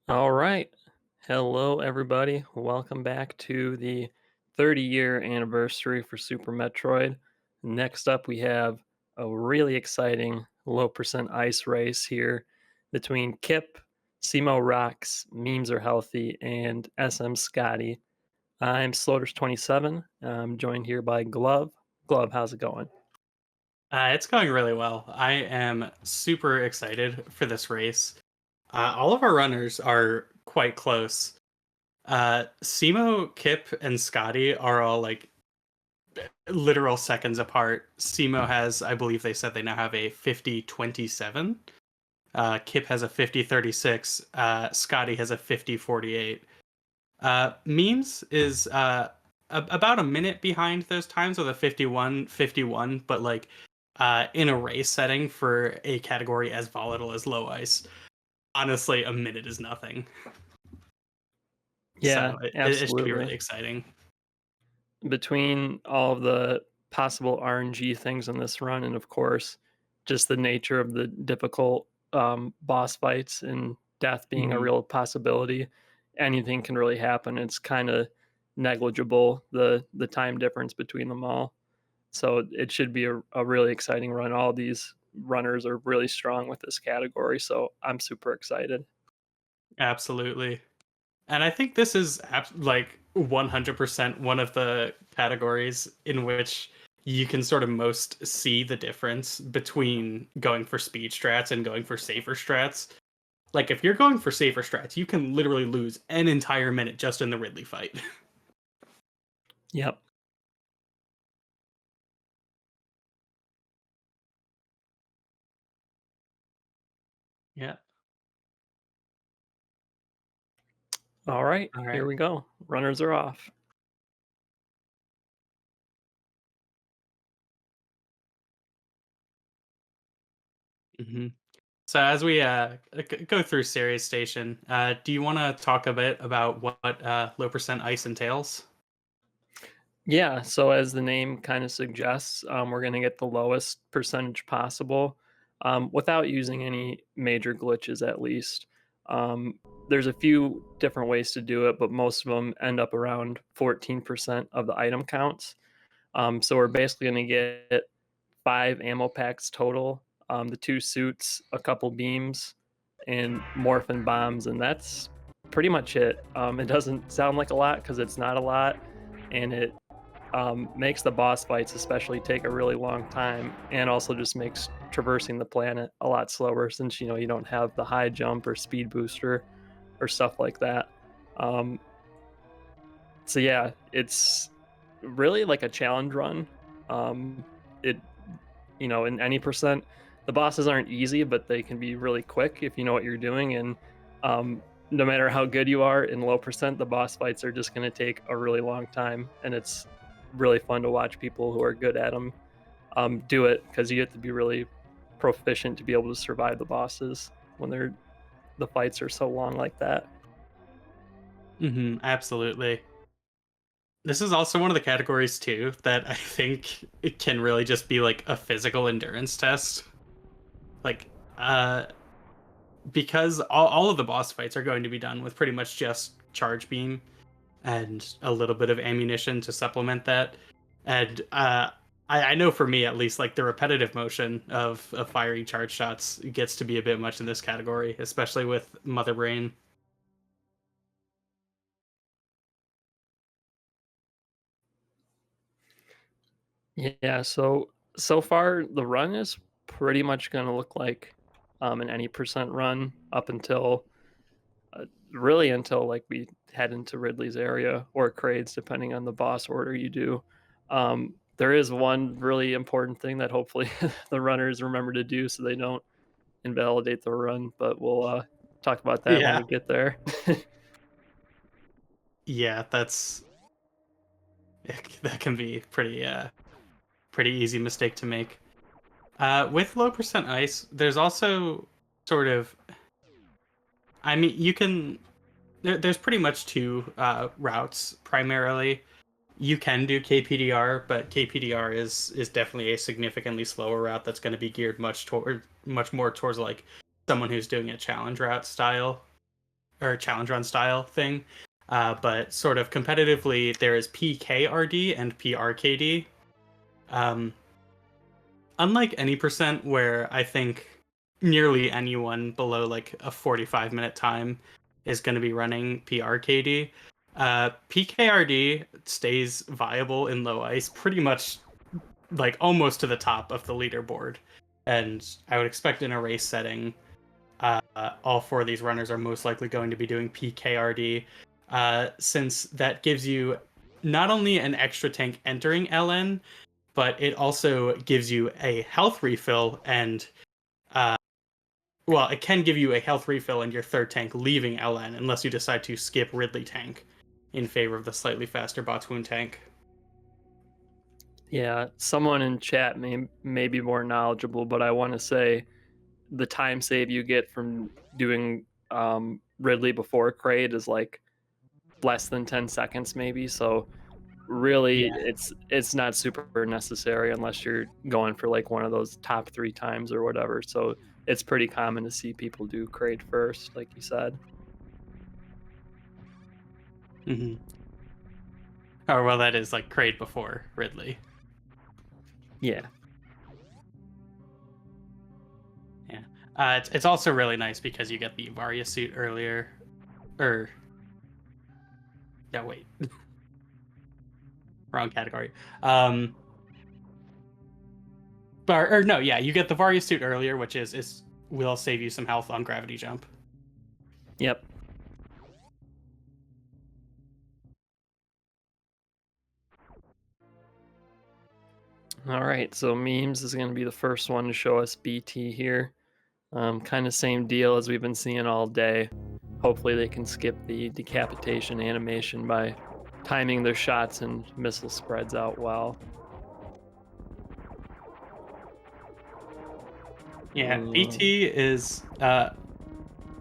All right. Hello, everybody. Welcome back to the 30-year anniversary for Super Metroid. Next up, we have a really exciting low percent ice race here between Kip, Simo Rocks, Memes Are Healthy, and SM Scotty. I'm Sloters27. I'm joined here by Glove. Glove, how's it going? It's going really well. I am super excited for this race. All of our runners are quite close. Simo, Kip, and Scotty are all like literal seconds apart. Simo has, I believe they said they now have a 50-27. Kip has a 50-36. Scotty has a 50-48. Memes is about a minute behind those times with a 51-51, but like in a race setting for a category as volatile as low ice, honestly, a minute is nothing. Yeah, So it should be absolutely. really exciting. Between all of the possible RNG things in this run, and of course, just the nature of the difficult boss fights and death being a Hmm. real possibility, anything can really happen. It's kind of negligible the time difference between them all. So it should be a really exciting run. All these runners are really strong with this category, so I'm super excited. Absolutely. And I think this is like 100% one of the categories in which you can sort of most see the difference between going for speed strats and going for safer strats. Like if you're going for safer strats, you can literally lose an entire minute just in the Ridley fight. Yep. Yeah. All right, All here right. we go. Runners are off. Hmm. So as we go through Series Station, do you want to talk a bit about what low percent ice entails? Yeah, so as the name kind of suggests, we're going to get the lowest percentage possible without using any major glitches, at least. Um, there's a few different ways to do it, but most of them end up around 14% of the item counts. So we're basically going to get five ammo packs total, the two suits, a couple beams, and morphin bombs, and that's pretty much it. It doesn't sound like a lot because it's not a lot, and it makes the boss fights especially take a really long time, and also just makes traversing the planet a lot slower since you don't have the high jump or speed booster or stuff like that. Um, so yeah, it's really like a challenge run. It in any percent, the bosses aren't easy, but they can be really quick if you know what you're doing. And no matter how good you are in low percent, the boss fights are just going to take a really long time, and it's really fun to watch people who are good at them do it because you have to be really proficient to be able to survive the bosses when the fights are so long like that. Absolutely. This is also one of the categories too that I think it can really just be like a physical endurance test. Like, because all of the boss fights are going to be done with pretty much just charge beam and a little bit of ammunition to supplement that. And I know for me at least, like the repetitive motion of firing charge shots gets to be a bit much in this category, especially with Mother Brain. Yeah, so far the run is pretty much going to look like an any percent run up until really until like we head into Ridley's area or Crade's, depending on the boss order you do. There is one really important thing that hopefully the runners remember to do so they don't invalidate the run, but we'll talk about that when Yeah, we get there. yeah, that can be pretty easy mistake to make. With low percent ice, there's also sort of, I mean, you can there's pretty much two routes primarily. You can do KPDR, but KPDR is definitely a significantly slower route that's going to be geared much more towards like someone who's doing a challenge route style. or challenge run style thing. But sort of competitively, there is PKRD and PRKD. Um, Unlike any percent, where I think nearly anyone below like a 45-minute time is going to be running PRKD, PKRD stays viable in low ice pretty much like almost to the top of the leaderboard. And I would expect in a race setting, all four of these runners are most likely going to be doing PKRD, since that gives you not only an extra tank entering LN, but it also gives you a health refill and well, it can give you a health refill and your third tank leaving LN unless you decide to skip Ridley tank in favor of the slightly faster Botoon tank. Yeah, someone in chat may be more knowledgeable, but I want to say the time save you get from doing Ridley before Kraid is like less than 10 seconds maybe. So really Yeah. it's not super necessary unless you're going for like one of those top 3 times or whatever. So it's pretty common to see people do Kraid first, like you said. Mm-hmm. Oh, well, that is like Kraid before Ridley. Yeah. Yeah. It's also really nice because you get the Varia suit earlier. Or. Yeah, wait. Wrong category. Or no, yeah, you get the Varia suit earlier, which is will save you some health on gravity jump. Yep. All right, so memes is going to be the first one to show us BT here. Kind of same deal as we've been seeing all day. Hopefully they can skip the decapitation animation by timing their shots and missile spreads out well. Yeah, BT is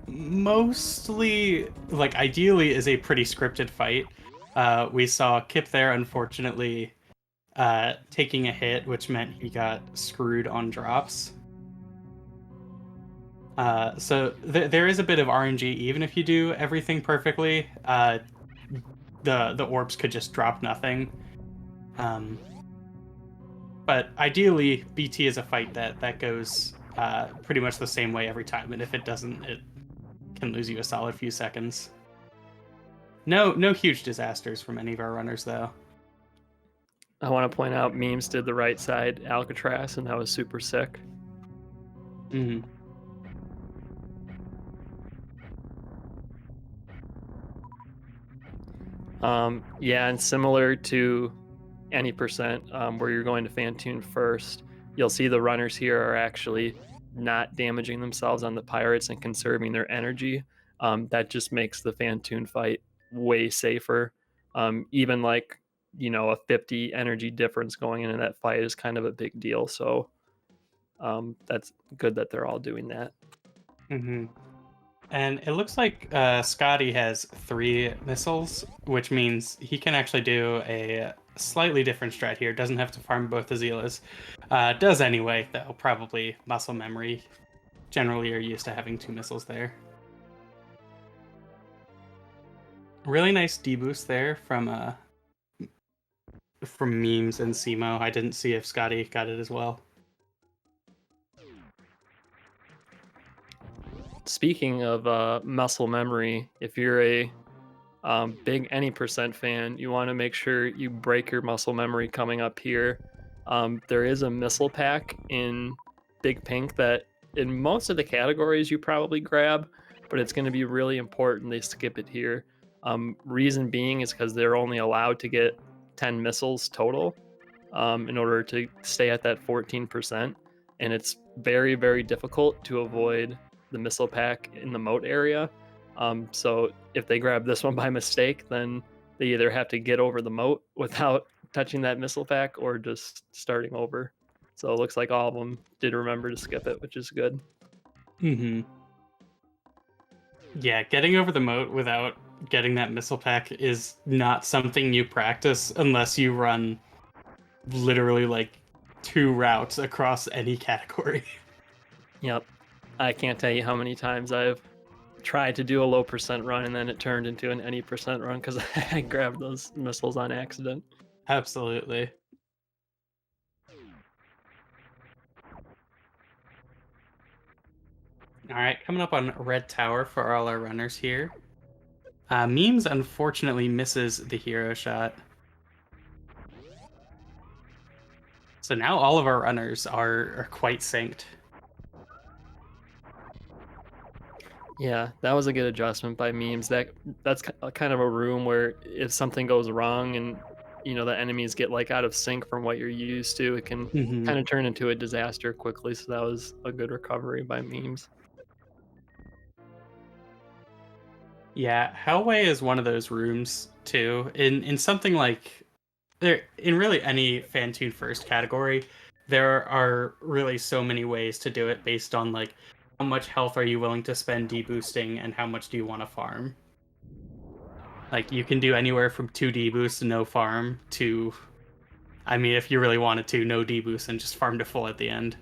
mostly, like, ideally is a pretty scripted fight. We saw Kip there, unfortunately, taking a hit, which meant he got screwed on drops. So there is a bit of RNG, even if you do everything perfectly. The orbs could just drop nothing. But ideally, BT is a fight that goes pretty much the same way every time, and if it doesn't, it can lose you a solid few seconds. No huge disasters from any of our runners, though. I want to point out memes did the right side Alcatraz, and that was super sick. Mm-hmm. Yeah, and similar to any percent where you're going to Phantoon first, you'll see the runners here are actually not damaging themselves on the pirates and conserving their energy. That just makes the Phantoon fight way safer. Even like, a 50 energy difference going into that fight is kind of a big deal. So that's good that they're all doing that. Mm-hmm. And it looks like Scotty has 3 missiles, which means he can actually do a slightly different strat here. Doesn't have to farm both Azealas. Does anyway, though. Probably muscle memory. Generally, you're used to having 2 missiles there. Really nice deboost there from memes and Simo. I didn't see if Scotty got it as well. Speaking of muscle memory, if you're a big any percent fan, you want to make sure you break your muscle memory coming up here. There is a missile pack in Big Pink that in most of the categories you probably grab, but it's going to be really important they skip it here. Reason being is because they're only allowed to get 10 missiles total in order to stay at that 14%. And it's very, very difficult to avoid the missile pack in the moat area. So if they grab this one by mistake, then they either have to get over the moat without touching that missile pack or just starting over. So it looks like all of them did remember to skip it, which is good. Mm-hmm. Yeah, getting over the moat without getting that missile pack is not something you practice unless you run literally like 2 routes across any category. Yep. I can't tell you how many times I've tried to do a low percent run, and then it turned into an any percent run because I grabbed those missiles on accident. Absolutely. All right, coming up on Red Tower for all our runners here. Memes unfortunately misses the hero shot. So now all of our runners are quite synced. Yeah, that was a good adjustment by memes. That's kind of a room where if something goes wrong and the enemies get like out of sync from what you're used to, it can Hmm. kind of turn into a disaster quickly. So that was a good recovery by memes. Yeah, Hellway is one of those rooms too. In something like there in really any Phantoon first category, there are really so many ways to do it based on like how much health are you willing to spend deboosting and how much do you want to farm. Like you can do anywhere from 2 deboosts and no farm to, I mean, if you really wanted to, no deboost and just farm to full at the end.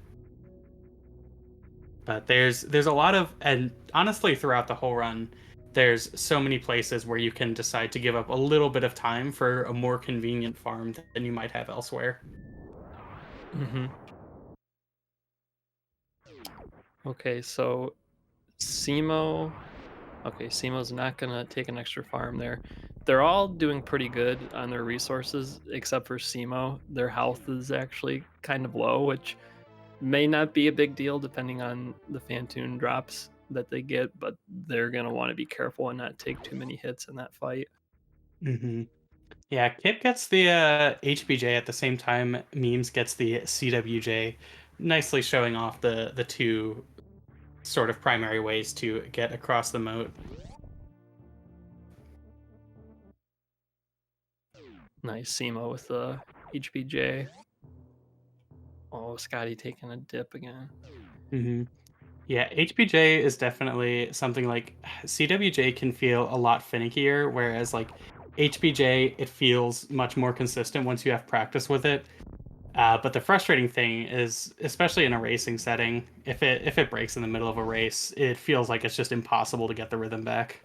But there's a lot of, and honestly throughout the whole run, there's so many places where you can decide to give up a little bit of time for a more convenient farm than you might have elsewhere. Hmm. Okay, so Simo. Okay, Simo's not gonna take an extra farm there. They're all doing pretty good on their resources, except for Simo. Their health is actually kind of low, which may not be a big deal depending on the Phantoon drops that they get, but they're gonna want to be careful and not take too many hits in that fight. Hmm. Yeah, Kip gets the HBJ at the same time Memes gets the CWJ, nicely showing off the two sort of primary ways to get across the moat. Nice Simo with the HBJ. Oh, Scotty taking a dip again. Hmm. Yeah, HBJ is definitely something like CWJ can feel a lot finickier, whereas like HBJ, it feels much more consistent once you have practice with it. But the frustrating thing is, especially in a racing setting, if it breaks in the middle of a race, it feels like it's just impossible to get the rhythm back.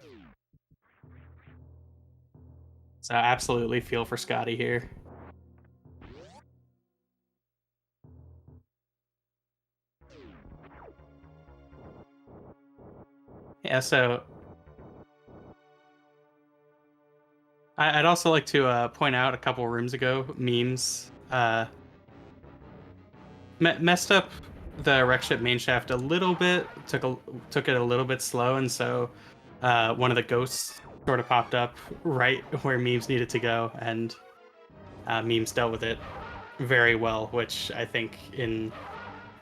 So I absolutely feel for Scotty here. Yeah, so I'd also like to point out a couple rooms ago, memes messed up the wreck ship main shaft a little bit, took it a little bit slow, and so one of the ghosts sort of popped up right where memes needed to go, and memes dealt with it very well, which I think in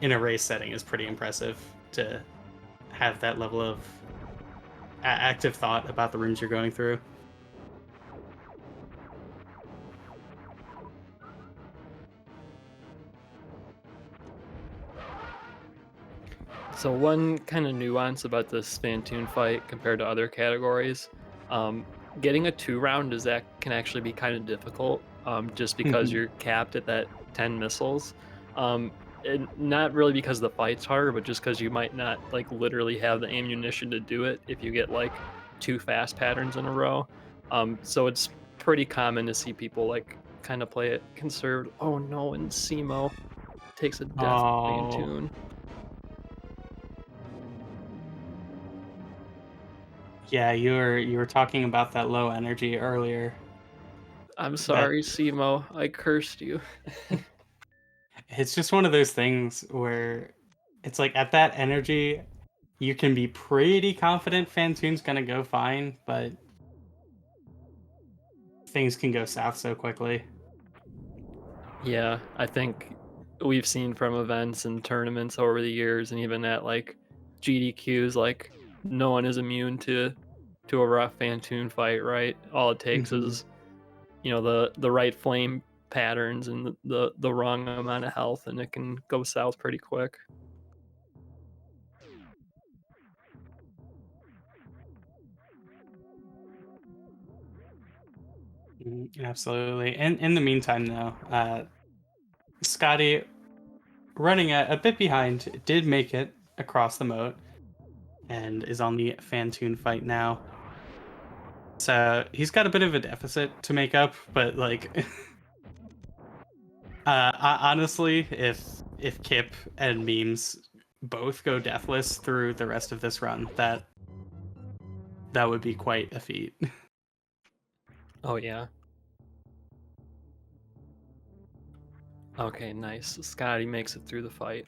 a race setting is pretty impressive to have that level of active thought about the rooms you're going through. So one kind of nuance about this Phantoon fight compared to other categories, um, getting a 2 round is that can actually be kind of difficult, just because Mhm. you're capped at that 10 missiles. And not really because the fight's harder, but just because you might not like literally have the ammunition to do it if you get like 2 fast patterns in a row. So it's pretty common to see people like kind of play it conservative. Oh no, and Simo takes a death Oh, Phantoon. yeah, you were talking about that low energy earlier. I'm That sorry, Simo. I cursed you. it's just one of those things where it's like at that energy, you can be pretty confident Phantoon's gonna go fine, but things can go south so quickly. Yeah, I think we've seen from events and tournaments over the years, and even at like GDQs, like no one is immune to a rough Phantoon fight, right? All it takes Hmm. is the right flame patterns and the wrong amount of health, and it can go south pretty quick. Absolutely. And in the meantime, though, Scotty running a bit behind did make it across the moat. and is on the Phantoon fight now. So he's got a bit of a deficit to make up, but like, honestly, if Kip and Memes both go deathless through the rest of this run, that would be quite a feat. Oh yeah. Okay, nice. Scotty makes it through the fight.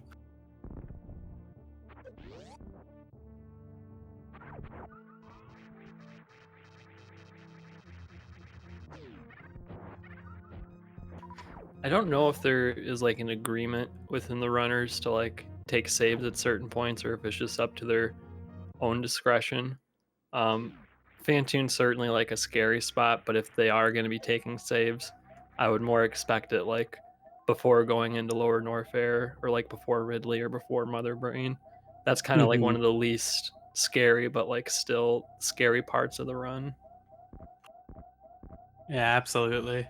I don't know if there is like an agreement within the runners to like take saves at certain points or if it's just up to their own discretion. Um, Phantoon's certainly like a scary spot, but if they are going to be taking saves, I would more expect it like before going into Lower Norfair or like before Ridley or before Mother Brain. That's kind of like one Mhm. of the least scary, but like still scary parts of the run. Yeah, absolutely.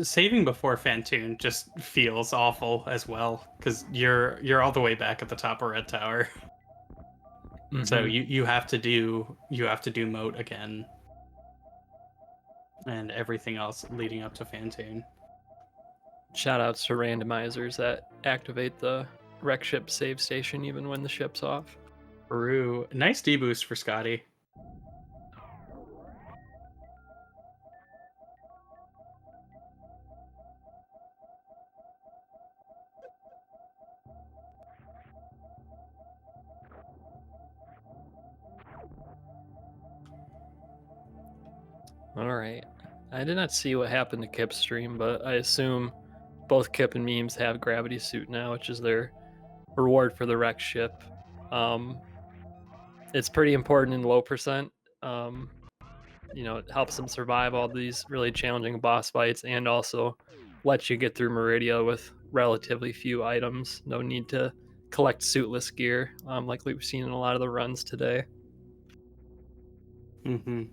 Saving before Phantoon just feels awful as well because you're all the way back at the top of Red Tower. So Hmm. you have to do moat again and everything else leading up to Phantoon. Shout outs to randomizers that activate the wreck ship save station even when the ship's off. Peru, nice deboost for Scotty. All right. I did not see what happened to Kip's stream, but I assume both Kip and Memes have gravity suit now, which is their reward for the wreck ship. Um, it's pretty important in low percent. Um, it helps them survive all these really challenging boss fights and also lets you get through Meridia with relatively few items. No need to collect suitless gear, like we've seen in a lot of the runs today. Mm-hmm.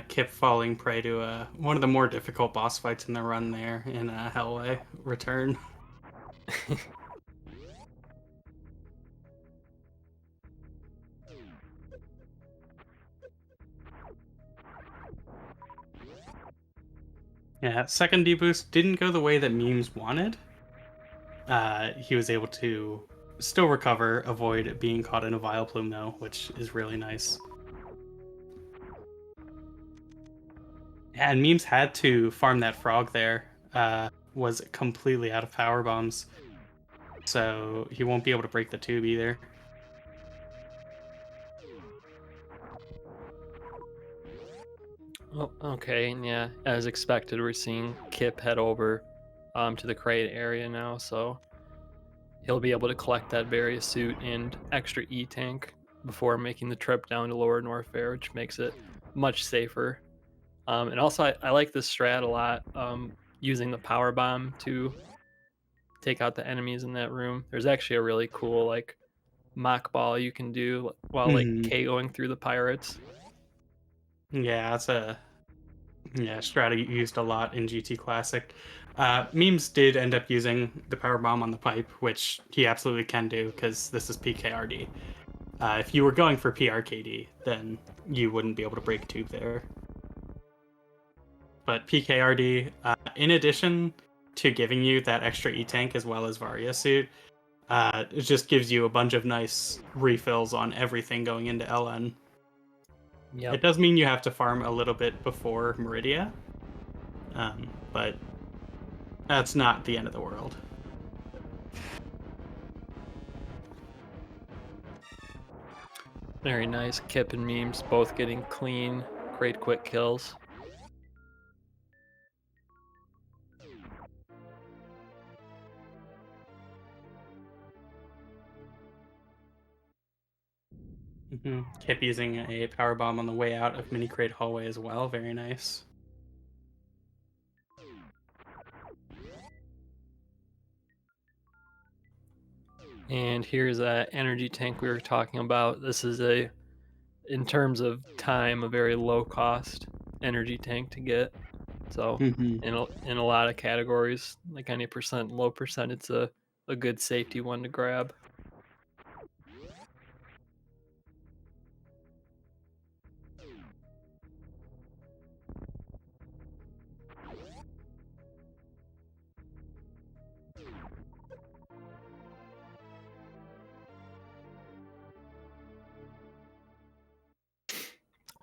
Kip falling prey to one of the more difficult boss fights in the run there in Hellway Return. Yeah, second deboost didn't go the way that Memes wanted. He was able to still recover, avoid being caught in a vile plume though, which is really nice. And Memes had to farm that frog there. Was completely out of power bombs, so he won't be able to break the tube either. Oh, okay, and yeah, as expected, we're seeing Kip head over to the crate area now, so he'll be able to collect that various suit and extra E tank before making the trip down to Lower Norfair, which makes it much safer. And also, I like this strat a lot, using the power bomb to take out the enemies in that room. There's actually a really cool like mock ball you can do while like Mhm. KOing through the pirates. Yeah, that's a strategy used a lot in GT Classic. Memes did end up using the power bomb on the pipe, which he absolutely can do because this is PKRD. If you were going for PRKD, then you wouldn't be able to break tube there. But PKRD, in addition to giving you that extra E tank as well as Varia suit, it just gives you a bunch of nice refills on everything going into LN. Yep. It does mean you have to farm a little bit before Meridia, but that's not the end of the world. Very nice. Kip and Memes both getting clean, great quick kills. Kip using a power bomb on the way out of mini crate hallway as well. Very nice. And here's that energy tank we were talking about. This is in terms of time, a very low cost energy tank to get. So Hmm. in a lot of categories, like any percent, low percent, it's a good safety one to grab.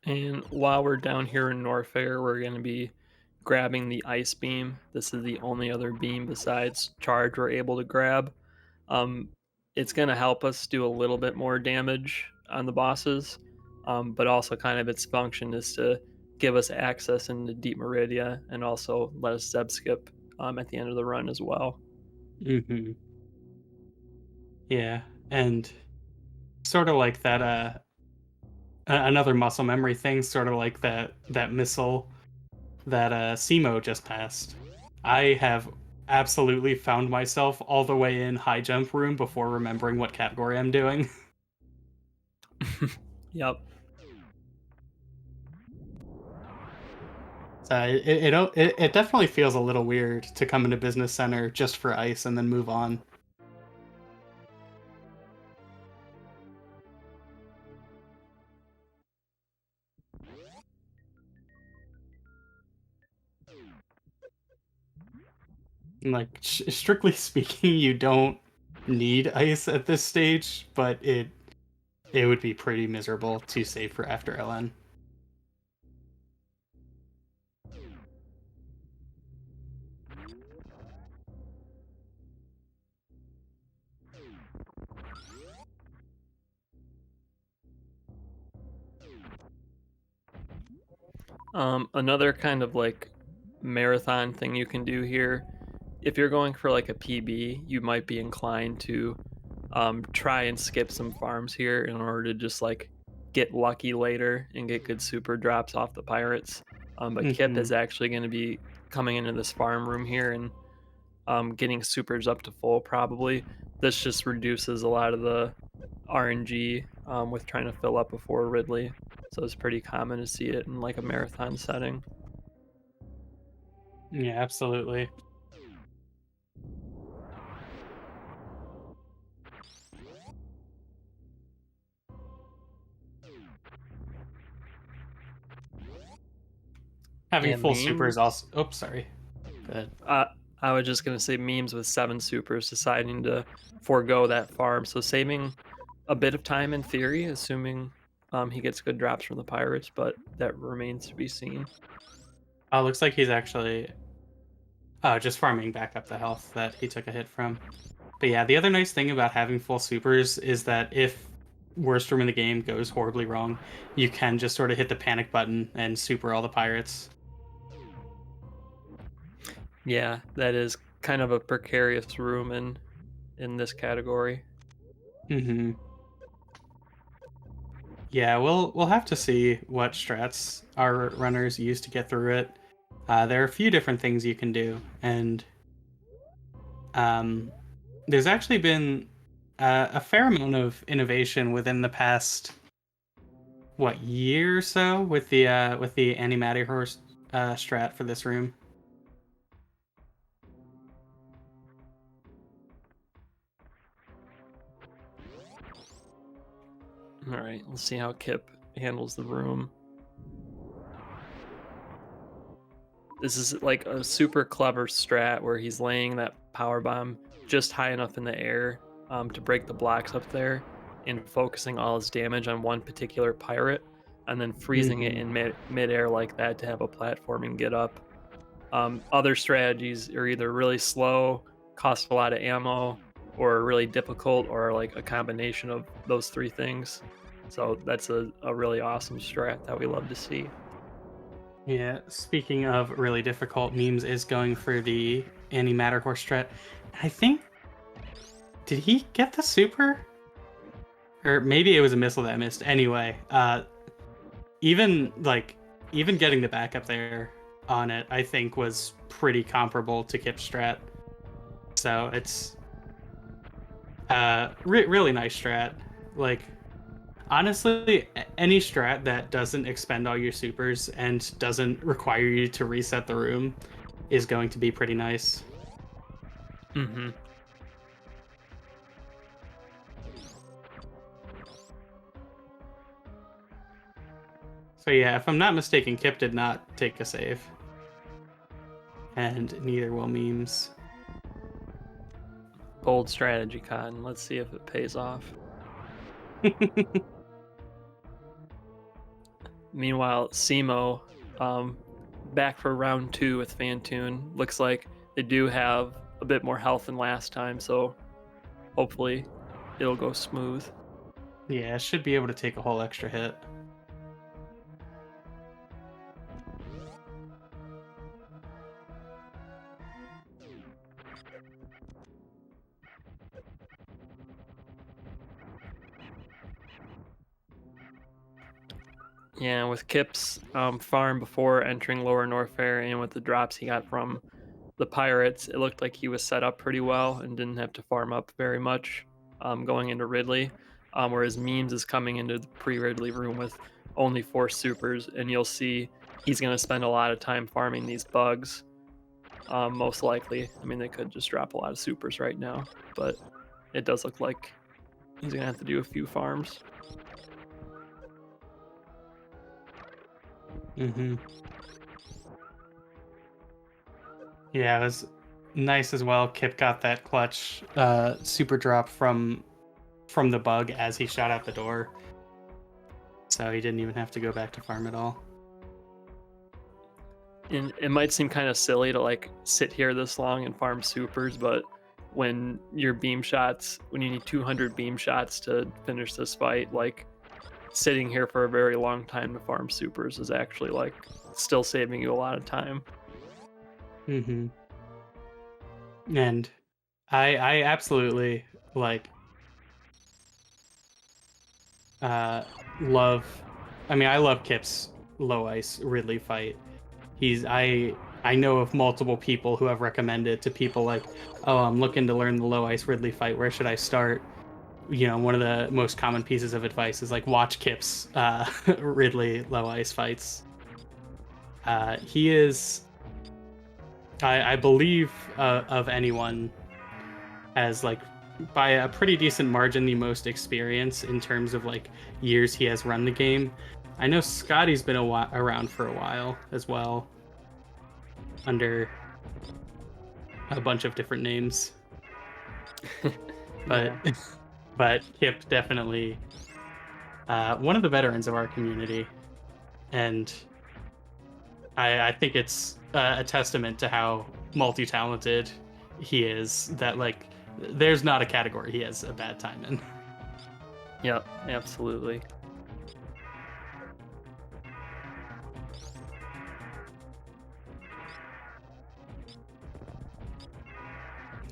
And while we're down here in Norfair, we're going to be grabbing the ice beam. This is the only other beam besides charge we're able to grab. Um, it's going to help us do a little bit more damage on the bosses, but also kind of its function is to give us access into Deep Meridia and also let us zeb skip at the end of the run as well. Hmm. Yeah, and sort of like that. Another muscle memory thing, sort of like that missile that Simo just passed. I have absolutely found myself all the way in high jump room before remembering what category I'm doing. Yep. So it definitely feels a little weird to come into business center just for ice and then move on. Like strictly speaking, you don't need ice at this stage, but it would be pretty miserable to save for after LN. Another kind of like marathon thing you can do here, if you're going for like a PB, you might be inclined to try and skip some farms here in order to just like get lucky later and get good super drops off the pirates. But Kip Hmm. is actually going to be coming into this farm room here and getting supers up to full probably. This just reduces a lot of the RNG with trying to fill up before Ridley. So it's pretty common to see it in like a marathon setting. Yeah, absolutely. Having And full super is memes, also. Oops, sorry. Go ahead. uh, I was just gonna say memes with 7 supers deciding to forego that farm, so saving a bit of time in theory, assuming, he gets good drops from the pirates, but that remains to be seen. Oh, looks like he's actually just farming back up the health that he took a hit from. But yeah, the other nice thing about having full supers is that if worst room in the game goes horribly wrong, you can just sort of hit the panic button and super all the pirates. Yeah, that is kind of a precarious room in this category. Hmm. Yeah, we'll have to see what strats our runners use to get through it. There are a few different things you can do, and um, there's actually been a fair amount of innovation within the past year or so with the animatic horse strat for this room. Alright, let's see how Kip handles the room. This is like a super clever strat where he's laying that power bomb just high enough in the air to break the blocks up there and focusing all his damage on one particular pirate and then freezing it Hmm. in midair like that to have a platforming get up. Other strategies are either really slow, cost a lot of ammo, or really difficult, or like a combination of those three things. So that's a really awesome strat that we love to see. Yeah, speaking of really difficult, memes is going for the antimatter horse strat. I think did he get the super? Or maybe it was a missile that missed. Anyway, even like even getting the backup there on it, I think was pretty comparable to Kip's strat. So it's really nice strat. Like Honestly, any strat that doesn't expend all your supers and doesn't require you to reset the room is going to be pretty nice. Mm-hmm. So yeah, if I'm not mistaken, Kip did not take a save. And neither will memes. Bold strategy, Cotton. Let's see if it pays off. Meanwhile, Simo, back for round 2 with Phantoon. Looks like they do have a bit more health than last time, so hopefully it'll go smooth. Yeah, should be able to take a whole extra hit. Yeah, with Kip's farm before entering Lower Norfair and with the drops he got from the Pirates, it looked like he was set up pretty well and didn't have to farm up very much going into Ridley. Whereas Memes is coming into the pre-Ridley room with only 4 supers, and you'll see he's going to spend a lot of time farming these bugs, most likely. I mean, they could just drop a lot of supers right now, but it does look like he's going to have to do a few farms. Mm-hmm. Yeah, it was nice as well. Kip got that clutch super drop from the bug as he shot out the door. So he didn't even have to go back to farm at all. And it might seem kind of silly to like sit here this long and farm supers, but when your beam shots, when you need 200 beam shots to finish this fight, like sitting here for a very long time to farm supers is actually like still saving you a lot of time. Mm-hmm. And I absolutely like love. I mean, I love Kip's low ice Ridley fight. I know of multiple people who have recommended to people like, oh, I'm looking to learn the low ice Ridley fight. Where should I start? You know, one of the most common pieces of advice is like watch Kip's Ridley low ice fights. He is, I believe, of anyone, as like by a pretty decent margin the most experience in terms of like years he has run the game. I know Scotty's been around for a while as well, under a bunch of different names. But Yeah. but Kip definitely one of the veterans of our community, and I think it's a testament to how multi-talented he is that like there's not a category he has a bad time in. Yep, absolutely.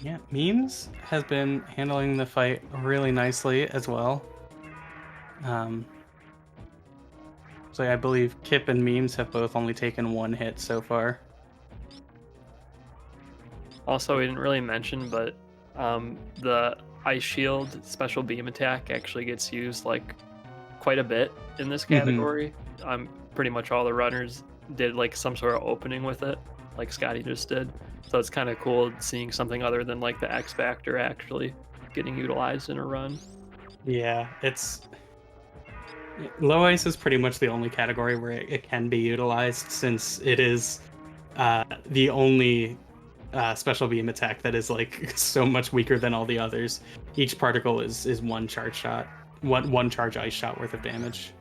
Yeah, Memes has been handling the fight really nicely as well. So I believe Kip and Memes have both only taken 1 hit so far. Also, we didn't really mention, but the ice shield special beam attack actually gets used like quite a bit in this category. Pretty much all the runners did like some sort of opening with it, like Scotty just did. So it's kind of cool seeing something other than like the X Factor actually getting utilized in a run. Yeah, it's low ice is pretty much the only category where it can be utilized, since it is the only special beam attack that is like so much weaker than all the others. Each particle is one charge shot, one charge ice shot worth of damage.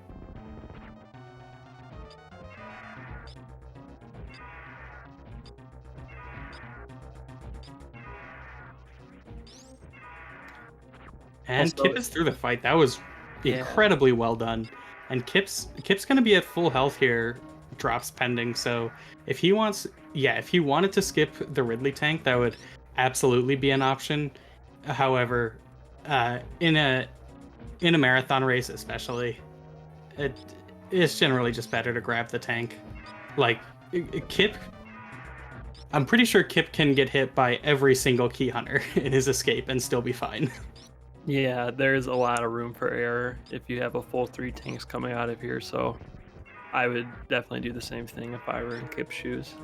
And Also, Kip is through the fight. That was incredibly well done. And Kip's going to be at full health here, drops pending. So if he wants, if he wanted to skip the Ridley tank, that would absolutely be an option. However, in a marathon race especially, it's generally just better to grab the tank. Like Kip, I'm pretty sure Kip can get hit by every single key hunter in his escape and still be fine. Yeah, there's a lot of room for error if you have a full 3 tanks coming out of here, so I would definitely do the same thing if I were in Kip's shoes.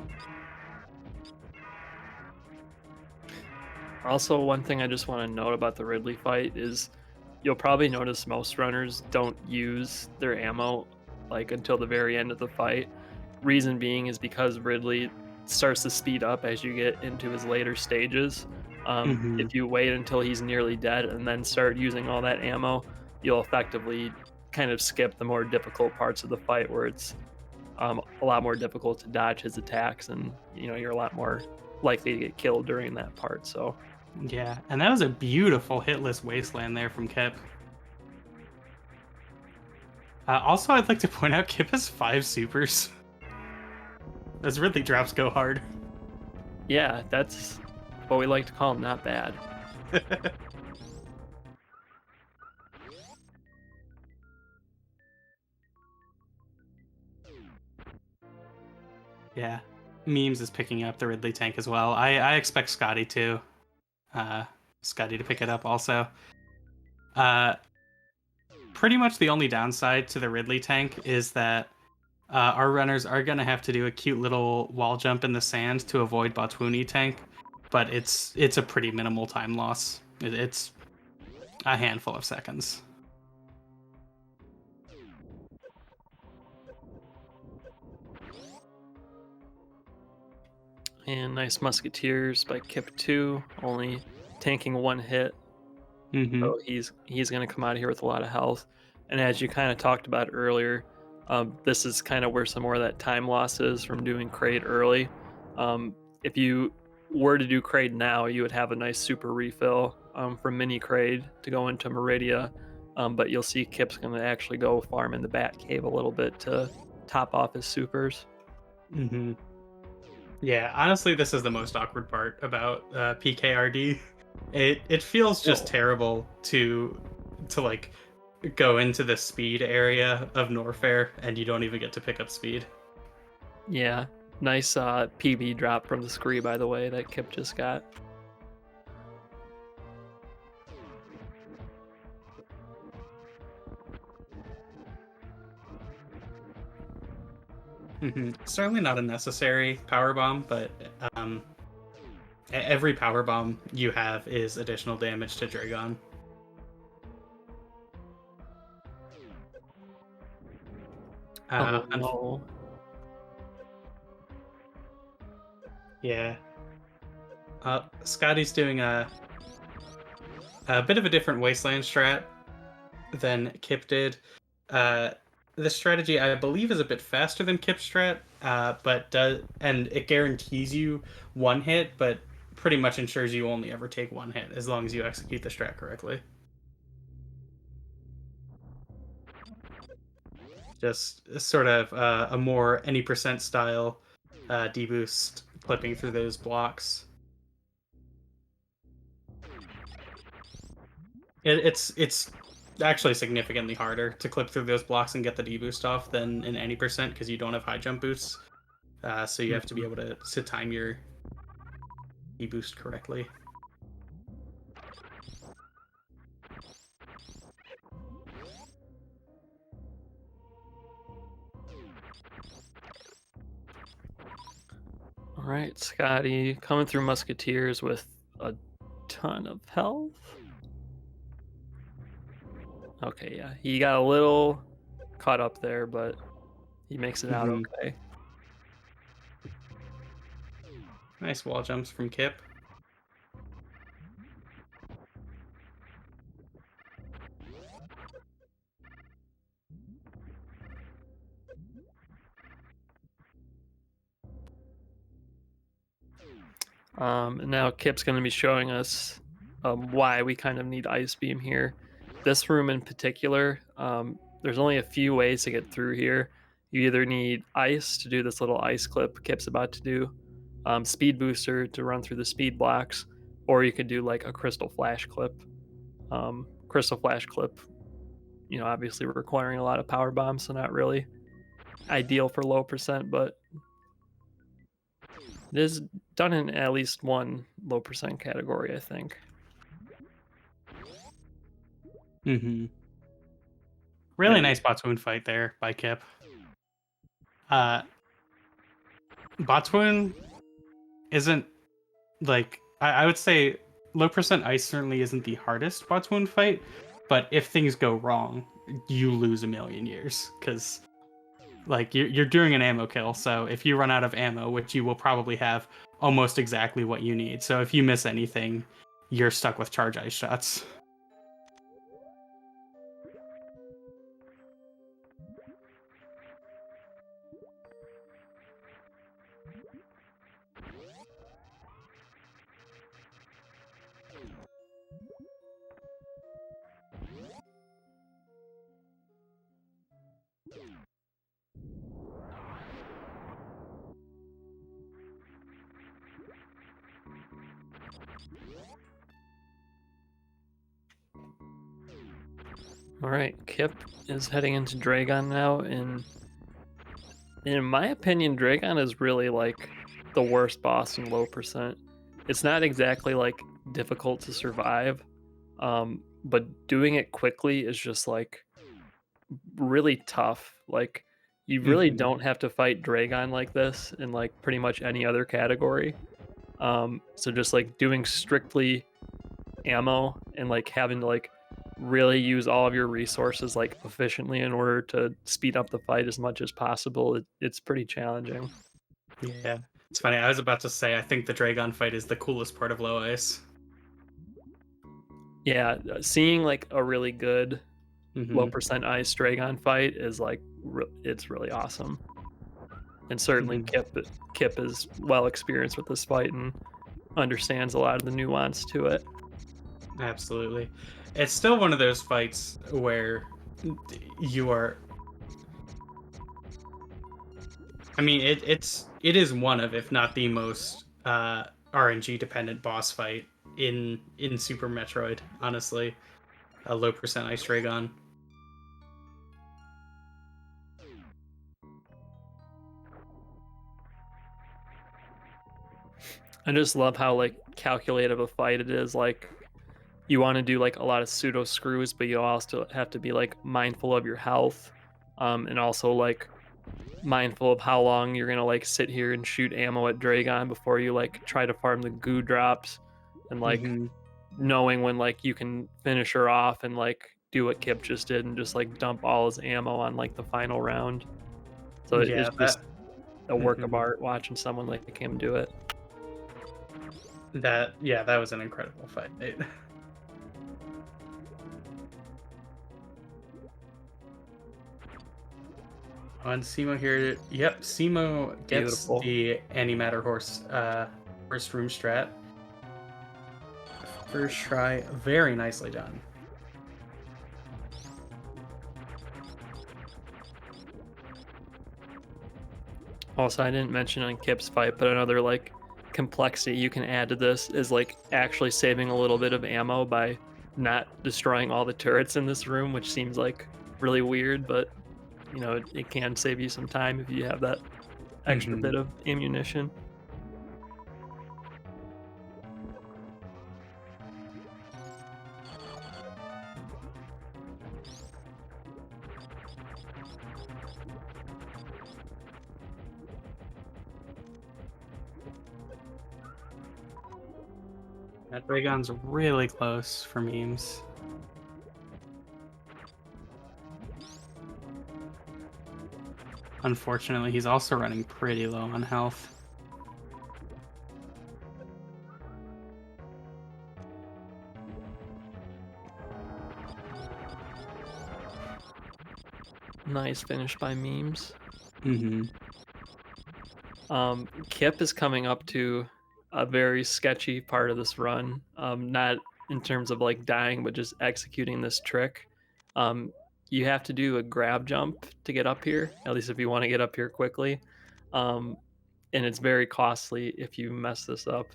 Also, one thing I just want to note about the Ridley fight is you'll probably notice most runners don't use their ammo like until the very end of the fight. Reason being is because Ridley starts to speed up as you get into his later stages. Hmm. If you wait until he's nearly dead and then start using all that ammo, you'll effectively kind of skip the more difficult parts of the fight where it's a lot more difficult to dodge his attacks, and you're a lot more likely to get killed during that part. So Yeah, and that was a beautiful hitless wasteland there from Kip. Also, I'd like to point out Kip has 5 supers. Those Ridley drops go hard. yeah, that's what we like to call not bad. Yeah, memes is picking up the Ridley tank as well. I expect uh, Scotty to pick it up also. Uh, Pretty much the only downside to the Ridley tank is that our runners are gonna have to do a cute little wall jump in the sand to avoid Botwoony tank, but it's a pretty minimal time loss. It's a handful of seconds. And nice musketeers by Kip 2, only tanking 1 hit. Hmm. So he's going to come out of here with a lot of health. And as you kind of talked about earlier, this is kind of where some more of that time loss is from doing Kraid early. If you were to do Kraid now, you would have a nice super refill from Mini Kraid to go into Meridia. But you'll see Kip's going to actually go farm in the Bat Cave a little bit to top off his supers. Hmm. Yeah, honestly, this is the most awkward part about PKRD. It feels just Oh. terrible to like go into the speed area of Norfair and you don't even get to pick up speed. Yeah, nice PB drop from the scree, by the way, that Kip just got. Certainly not a necessary power bomb, but um, every power bomb you have is additional damage to Draygon. Oh And no. yeah, Scotty's doing a bit of a different wasteland strat than Kip did. Uh, the strategy, I believe, is a bit faster than Kip's strat, and it guarantees you 1 hit, but pretty much ensures you only ever take 1 hit as long as you execute the strat correctly. Just sort of a more any percent style deboost clipping through those blocks. It's actually significantly harder to clip through those blocks and get the deboost off than in any percent because you don't have high jump boosts. So you have to be Mhm. able to time your deboost correctly. All right, Scotty coming through Musketeers with a ton of health. Okay, yeah, he got a little caught up there, but he makes it out Hmm. okay. Nice wall jumps from Kip. And now Kip's going to be showing us why we kind of need Ice Beam here. This room in particular, there's only a few ways to get through here. You either need Ice to do this little ice clip Kip's about to do, Speed Booster to run through the speed blocks, or you could do like a Crystal Flash clip. Crystal Flash clip, obviously requiring a lot of power bombs, so not really ideal for low percent, but it is done in at least one low percent category, I think. Mm-hmm. Really And nice Botswoon fight there by Kip. Uh, Botswoon isn't like I would say low percent ice certainly isn't the hardest Botswoon fight, but if things go wrong, you lose a million years because like you're doing an ammo kill. So if you run out of ammo, which you will probably have almost exactly what you need, so if you miss anything, you're stuck with charge ice shots. all right, Kip is heading into Draygon now, and in my opinion, Draygon is really like the worst boss in low percent. It's not exactly like difficult to survive, but doing it quickly is just like really tough. Like you really Hmm. don't have to fight Draygon like this in like pretty much any other category. So just like doing strictly ammo and like having to like really use all of your resources like efficiently in order to speed up the fight as much as possible. It's pretty challenging. Yeah, it's funny. I was about to say I think the Draygon fight is the coolest part of low ice. Yeah, seeing like a really good low Hmm. percent ice Draygon fight is like it's really awesome. And certainly Hmm. Kip is well experienced with this fight and understands a lot of the nuance to it. Absolutely. It's still one of those fights where you are I mean it is one of, if not the most RNG dependent boss fight in Super Metroid, honestly. A low percent ice Draygon. I just love how like calculated a fight it is. Like you want to do like a lot of pseudo screws, but you also have to be like mindful of your health, and also like mindful of how long you're gonna like sit here and shoot ammo at Draygon before you like try to farm the goo drops, and like Hmm. knowing when like you can finish her off and like do what Kip just did and just like dump all his ammo on like the final round. So Yeah, it's just a work of mhm. art watching someone like him do it. That was an incredible fight. On Simo here. Yep, Simo gets Beautiful. the antimatter horse first room strat. First try, very nicely done. Also, I didn't mention on Kip's fight, but another like complexity you can add to this is like actually saving a little bit of ammo by not destroying all the turrets in this room, which seems like really weird, but you know, it can save you some time if you have that extra Hmm. bit of ammunition. That Draygon's really close for memes. Unfortunately, he's also running pretty low on health. Nice finish by memes. Hmm. Kip is coming up to a very sketchy part of this run. Not in terms of like dying, but just executing this trick. Um, you have to do a grab jump to get up here, at least if you want to get up here quickly. Um, and it's very costly if you mess this up.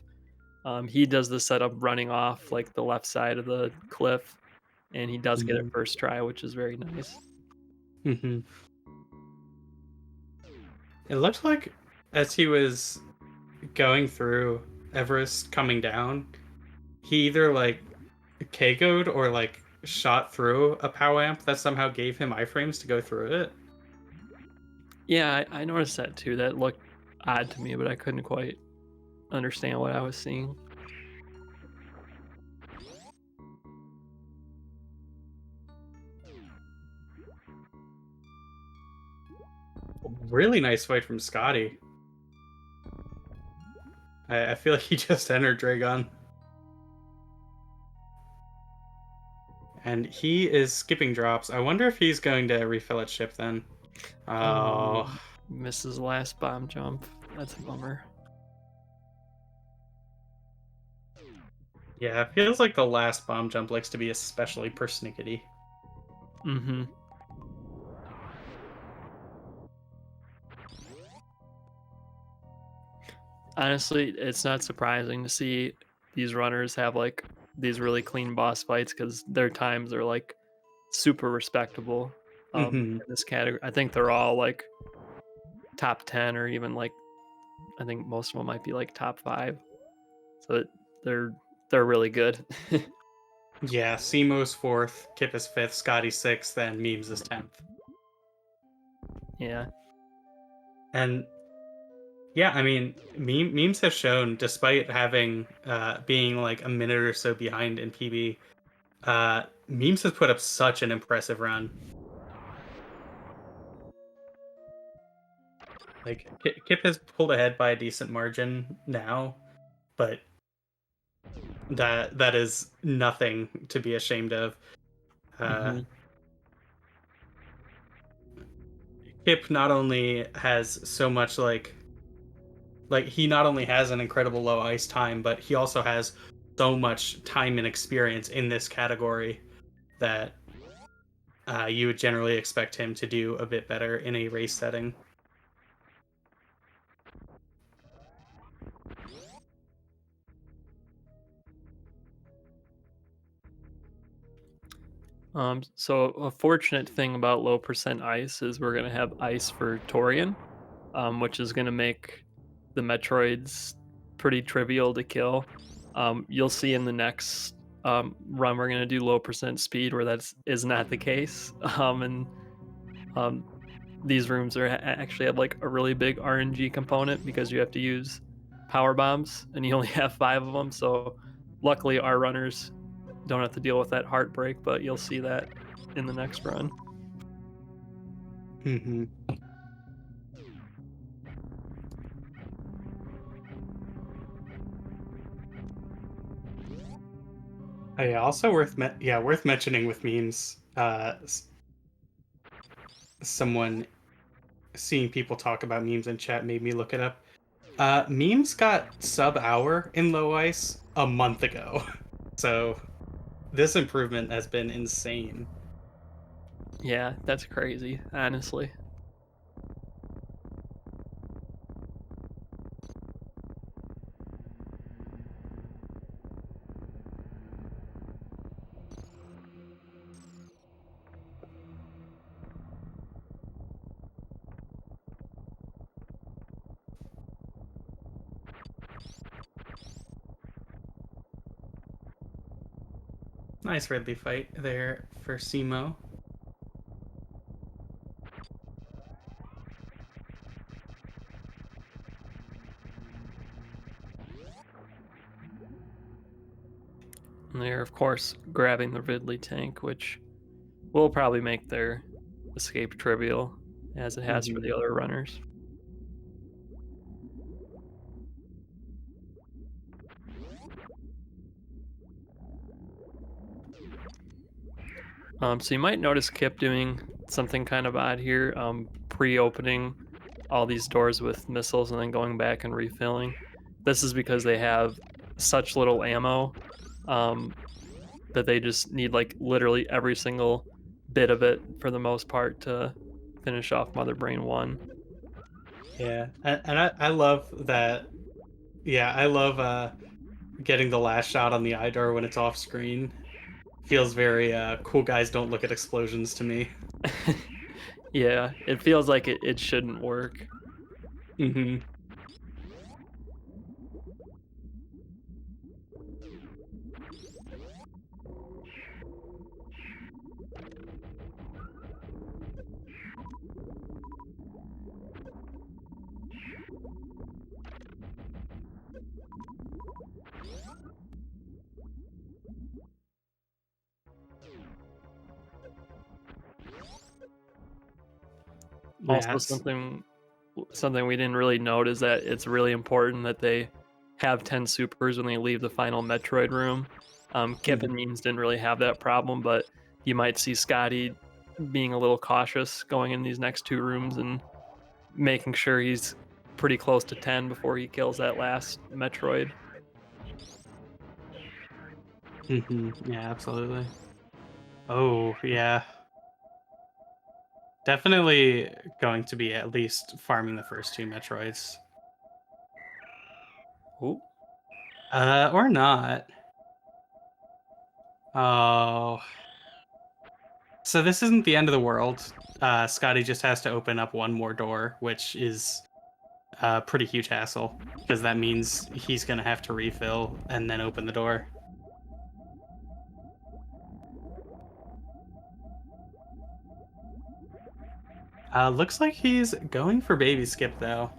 He does the setup running off like the left side of the cliff, and he does get it Hmm. first try, which is very nice. Hmm. It looked like as he was going through Everest coming down, he either like KO'd or like shot through a power amp that somehow gave him iframes to go through it. Yeah, I noticed that too. That looked odd to me, but I couldn't quite understand what I was seeing. Really nice fight from Scotty. I feel like he just entered Draygon. And he is skipping drops. I wonder if he's going to refill its ship then. Oh, Oh, misses last bomb jump. That's a bummer. yeah. It feels like the last bomb jump likes to be especially persnickety. Mm-hmm. Honestly, it's not surprising to see these runners have like these really clean boss fights because their times are like super respectable Hmm. in this category. I think they're all like top 10 or even like I think most of them might be like top 5. So they're they're really good. Yeah, Simo's 4th, Kip is 5th, Scotty 6th, and Memes is 10th. Yeah. And yeah, I mean, memes have shown, despite having being like a minute or so behind in PB, memes has put up such an impressive run. Like Kip has pulled ahead by a decent margin now, but that is nothing to be ashamed of. Uh, Mhm. Kip not only has so much like he not only has an incredible low ice time, but he also has so much time and experience in this category that you would generally expect him to do a bit better in a race setting. So a fortunate thing about low percent ice is we're gonna have ice for Torian, which is gonna make the Metroids pretty trivial to kill. You'll see in the next run we're gonna do low percent speed where that's is not the case. And um, these rooms actually have like a really big RNG component because you have to use power bombs and you only have 5 of them. So luckily our runners don't have to deal with that heartbreak, but you'll see that in the next run. Mm-hmm. Oh, yeah, also worth mentioning with memes. Someone seeing people talk about memes in chat made me look it up. Memes got sub hour in low ice a month ago, so this improvement has been insane. Yeah, that's crazy, honestly. Nice Ridley fight there for Simo. And they're, of course, grabbing the Ridley tank, which will probably make their escape trivial, as it has for Mm-hmm. the other runners. So you might notice Kip doing something kind of odd here, pre-opening all these doors with missiles and then going back and refilling. This is because they have such little ammo um, that they just need like literally every single bit of it for the most part to finish off Mother Brain 1. Yeah, and I love that. Yeah, I love getting the last shot on the eye door when it's off screen. Feels very cool guys don't look at explosions to me. Yeah, it feels like it shouldn't work. Mm-hmm. Also, Yes. something we didn't really note is that it's really important that they have 10 supers when they leave the final Metroid room. Kip and Mhm. Means didn't really have that problem, but you might see Scotty being a little cautious going in these next 2 rooms and making sure he's pretty close to 10 before he kills that last Metroid. Yeah, absolutely. Oh, yeah. Definitely going to be at least farming the first two Metroids. Ooh, Or not. Oh. So this isn't the end of the world. Scotty just has to open up one more door, which is a pretty huge hassle because that means he's gonna have to refill and then open the door. Looks like he's going for baby skip though.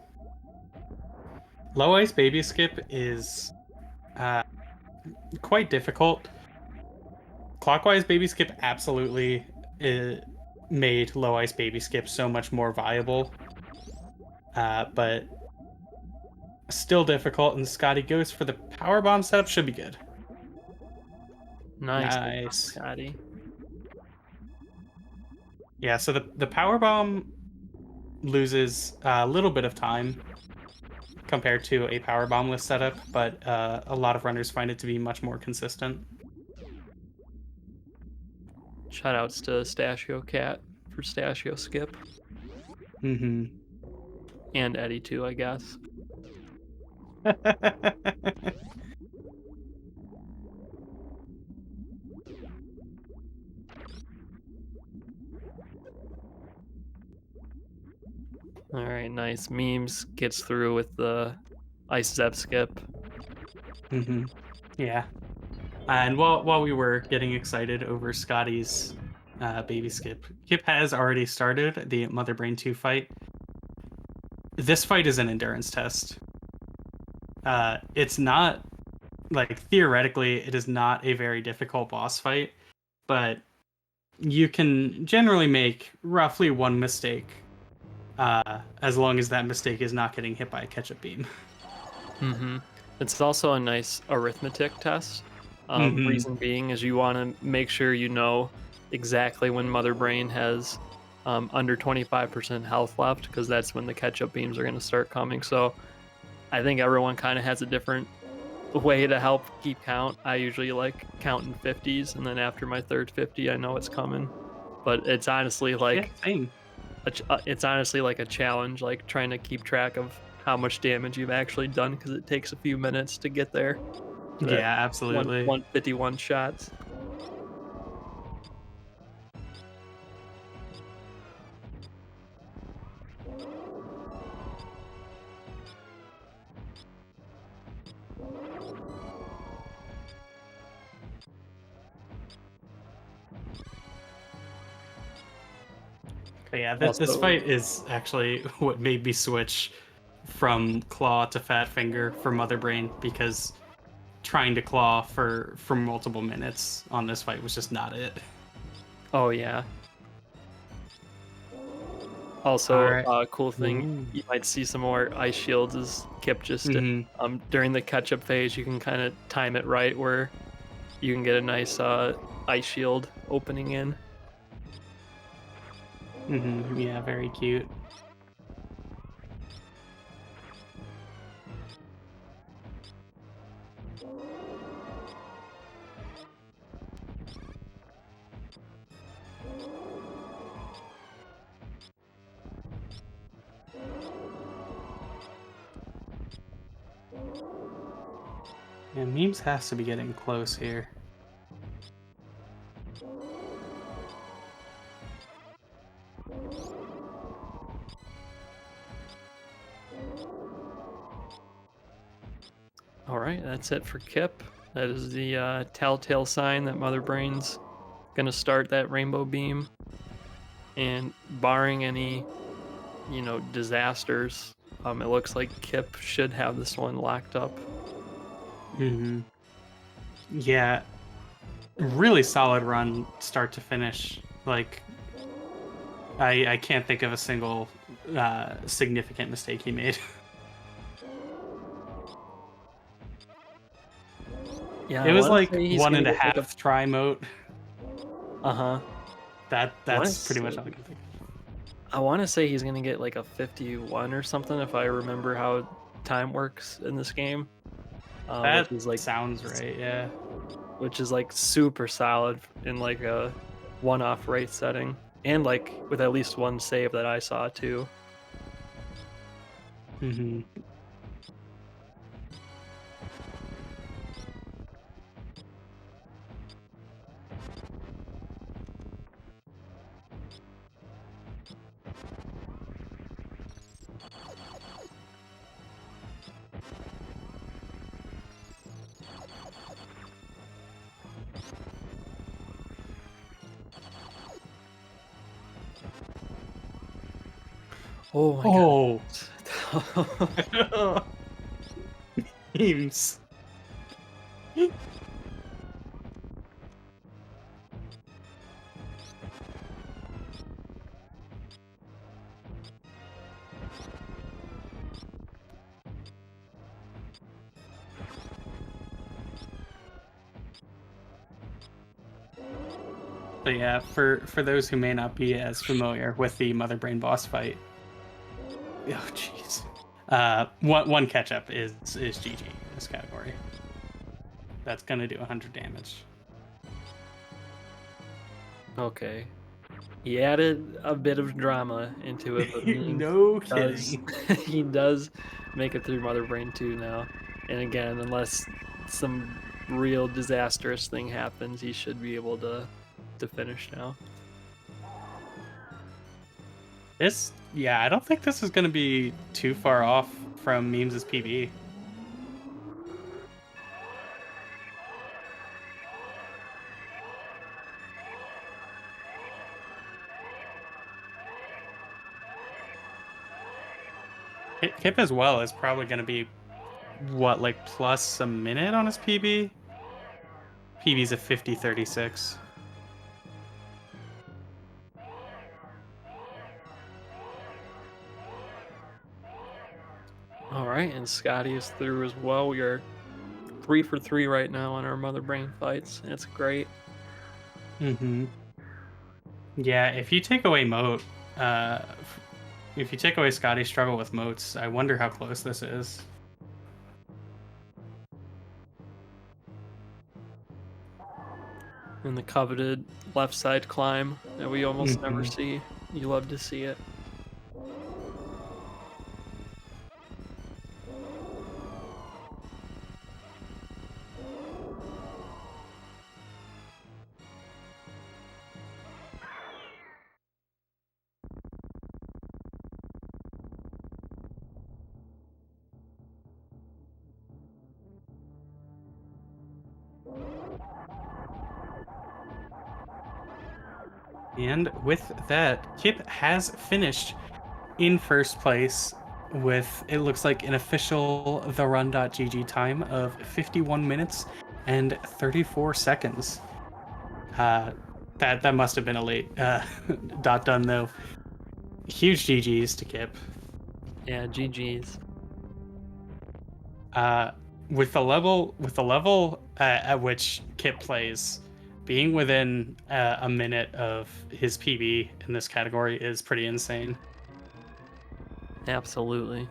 Low ice baby skip is uh, quite difficult. Clockwise baby skip absolutely made low ice baby skip so much more viable, but still difficult. And Scotty goes for the power bomb setup. Should be good. nice, Nice. Scotty. Yeah. So the power bomb loses a little bit of time compared to a power bombless setup, but a lot of runners find it to be much more consistent. Shoutouts to Stashio Cat for Stashio Skip Hmm. and Eddie too, I guess. All right, nice. Memes gets through with the Ice Zep Skip. Hmm. Yeah. And while we were getting excited over Scotty's baby skip, Kip has already started the Mother Brain 2 fight. This fight is an endurance test. It's not like theoretically, it is not a very difficult boss fight, but you can generally make roughly one mistake, as long as that mistake is not getting hit by a ketchup beam. Mm-hmm. It's also a nice arithmetic test. Hmm. Reason being is you want to make sure you know exactly when Mother Brain has under 25% health left, because that's when the catch-up beams are going to start coming. So I think everyone kind of has a different way to help keep count. I usually like counting 50s, and then after my third 50, I know it's coming. But it's honestly Yeah, like same. it's honestly like a challenge, like trying to keep track of how much damage you've actually done, because it takes a few minutes to get there to that Yeah, absolutely. 151 shots. But yeah, this Also, fight is actually what made me switch from Claw to Fat Finger for Mother Brain because trying to claw for multiple minutes on this fight was just not it. oh yeah. All Also, right. cool thing, Ooh. you might see some more ice shields as Kip just did. Hmm. During the catch-up phase, you can kind of time it right where you can get a nice ice shield opening in. Yeah, very cute. Yeah, memes has to be getting close here. All right, that's it for Kip. That is the telltale sign that Mother Brain's gonna start that rainbow beam, and barring any, disasters, it looks like Kip should have this one locked up. Hmm. Yeah, really solid run, start to finish. Like I can't think of a single significant mistake he made. Yeah, It I was want to like say he's one gonna and a get like a. half try moat. Uh-huh. I want to That's pretty much say all I can think of. I want to say he's gonna get like a 51 or something if I remember how time works in this game, which That is like sounds right, yeah. which is like super solid in like a one-off rate setting, and like with at least one save that I saw too. Hmm. Oh my Oh, god. memes. But yeah, for those who may not be as familiar with the Mother Brain boss fight, oh jeez, one catch up is GG in this category. That's gonna do 100 damage. Okay. He added a bit of drama into it, but memes No does kidding. he does make it through Mother Brain 2 now. And again, unless some real disastrous thing happens, he should be able to finish now. Yeah, I don't think this is gonna be too far off from Memes' PB. Kip as well is probably gonna be what, like plus a minute on his PB? PB's a 50-36. All right, and Scotty is through as well. We are 3 for 3 right now on our Mother Brain fights. That's great. Mm-hmm. Yeah, if you take away Moat, if you take away Scotty's struggle with Moats, I wonder how close this is. And the coveted left side climb that we almost never Mm-hmm. see. You love to see it. And with that, Kip has finished in first place with, it looks like, an official therun.gg time of 51 minutes and 34 seconds. That must have been a late dot done though. Huge GGs to Kip. Yeah, GG's. With the level at which Kip plays, being within a minute of his PB in this category is pretty insane. Absolutely.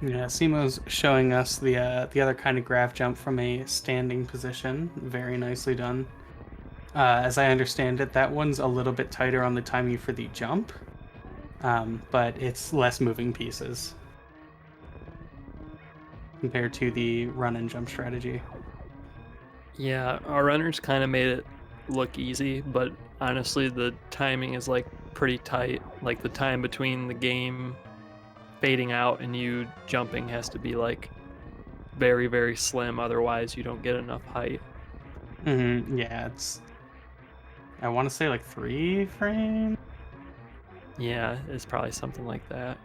Yeah, Simo's showing us the other kind of graph jump from a standing position. Very nicely done. As I understand it, that one's a little bit tighter on the timing for the jump, but it's less moving pieces compared to the run and jump strategy. Yeah, our runners kind of made it look easy, but honestly, the timing is like pretty tight. Like the time between the game fading out and you jumping has to be like very, very slim, otherwise you don't get enough height. Yeah, it's I want to say like 3 frames. Yeah, it's probably something like that.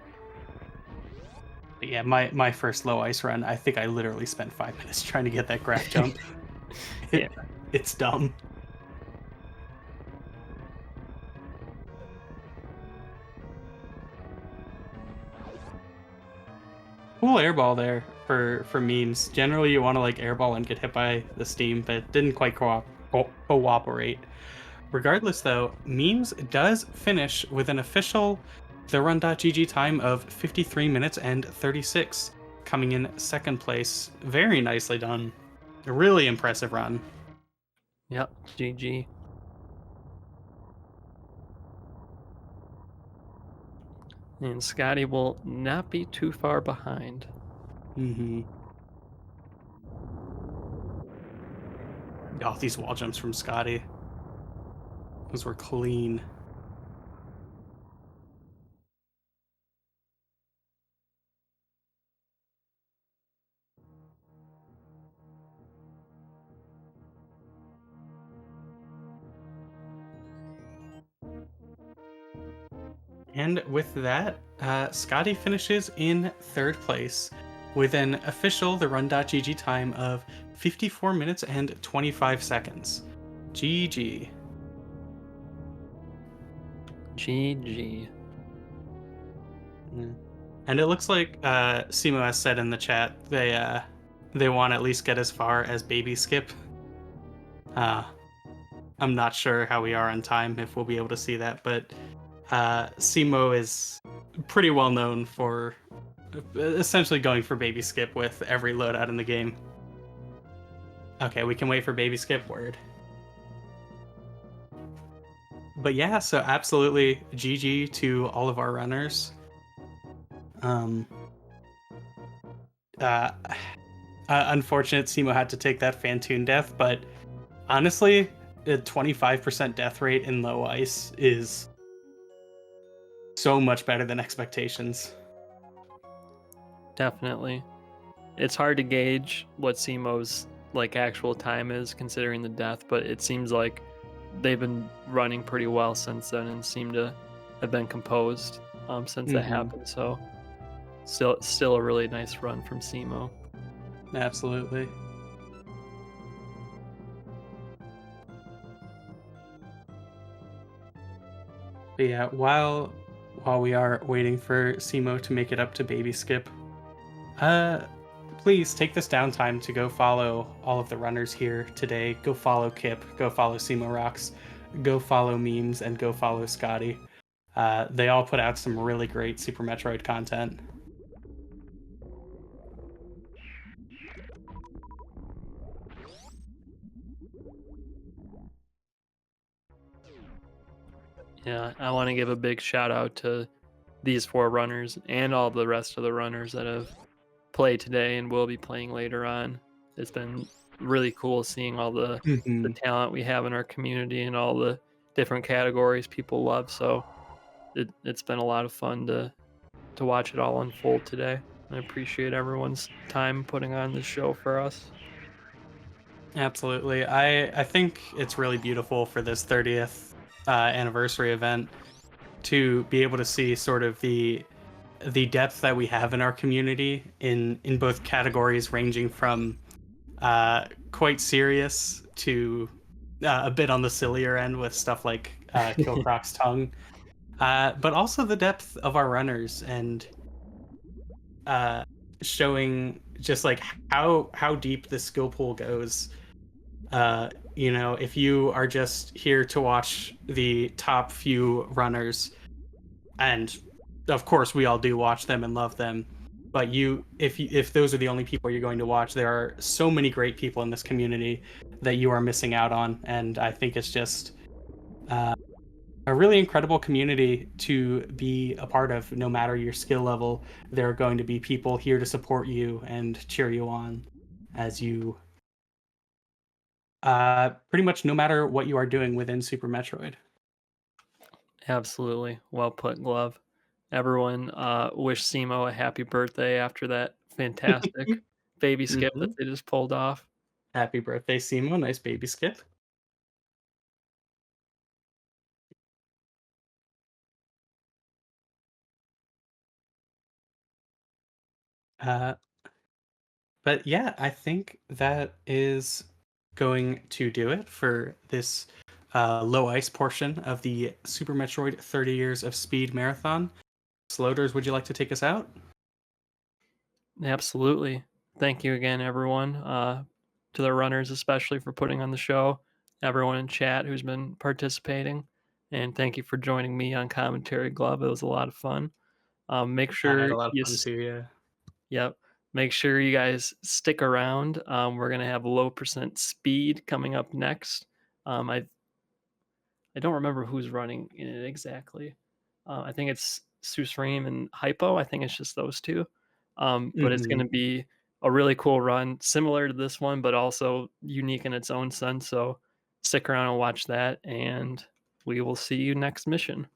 But yeah, my first low ice run, I think I literally spent 5 minutes trying to get that graph jump. Yeah. It's dumb. Cool airball there for memes. Generally, you want to like airball and get hit by the steam, but it didn't quite cooperate. Regardless, though, memes does finish with an official TheRun.gg time of 53 minutes and 36, coming in second place. Very nicely done. A really impressive run. Yep. GG. And Scotty will not be too far behind. Mm-hmm. Oh, these wall jumps from Scotty. Those were clean. And with that, Scotty finishes in third place with an official TheRun.gg time of 54 minutes and 25 seconds. GG. GG. Mm. And it looks like Simo has said in the chat they want to at least get as far as Baby Skip. Uh, I'm not sure how we are on time if we'll be able to see that, but Simo is pretty well known for essentially going for Baby Skip with every loadout in the game. Okay, we can wait for Baby Skip, word. But yeah, so absolutely GG to all of our runners. Um, uh, unfortunate Simo had to take that Phantoon death, but honestly, a 25% death rate in low ice is so much better than expectations. Definitely. It's hard to gauge what Simo's like actual time is considering the death, but it seems like they've been running pretty well since then and seem to have been composed since that Mm-hmm. happened. So still a really nice run from Simo. Absolutely. But yeah, while we are waiting for Simo to make it up to Baby Skip, uh please take this downtime to go follow all of the runners here today. Go follow Kip, go follow Simo Rocks, go follow Memes, and go follow Scotty. They all put out some really great Super Metroid content. Yeah, I want to give a big shout out to these four runners and all the rest of the runners that have played today and will be playing later on. It's been really cool seeing all the Mhm. talent we have in our community and all the different categories people love. So it's been a lot of fun to watch it all unfold today. I appreciate everyone's time putting on this show for us. Absolutely. I think it's really beautiful for this 30th anniversary event to be able to see sort of the depth that we have in our community in both categories ranging from quite serious to a bit on the sillier end with stuff like Kill Croc's tongue, but also the depth of our runners and uh, showing just like how deep the skill pool goes. If you are just here to watch the top few runners, and of course we all do watch them and love them, but if those are the only people you're going to watch, there are so many great people in this community that you are missing out on, and I think it's just uh, a really incredible community to be a part of. No matter your skill level, there are going to be people here to support you and cheer you on as you pretty much no matter what you are doing within Super Metroid. Absolutely. Well put, Glove. Everyone wish Simo a happy birthday after that fantastic baby skip that Mhm. they just pulled off. Happy birthday, Simo. Nice baby skip. Uh, but yeah, I think that is going to do it for this low ice portion of the Super Metroid 30 Years of Speed Marathon. Sloters, would you like to take us out? Absolutely. Thank you again, everyone. To the runners, especially for putting on the show. Everyone in chat who's been participating, and thank you for joining me on Commentary Glove. It was a lot of fun. Make I had sure a lot of you fun too, yeah. Yep. Make sure you guys stick around. We're gonna have low percent speed coming up next. I don't remember who's running in it exactly. I think it's Susream and Hypo. I think it's just those two. But it's Mhm. gonna be a really cool run, similar to this one, but also unique in its own sense. So stick around and watch that, and we will see you next mission.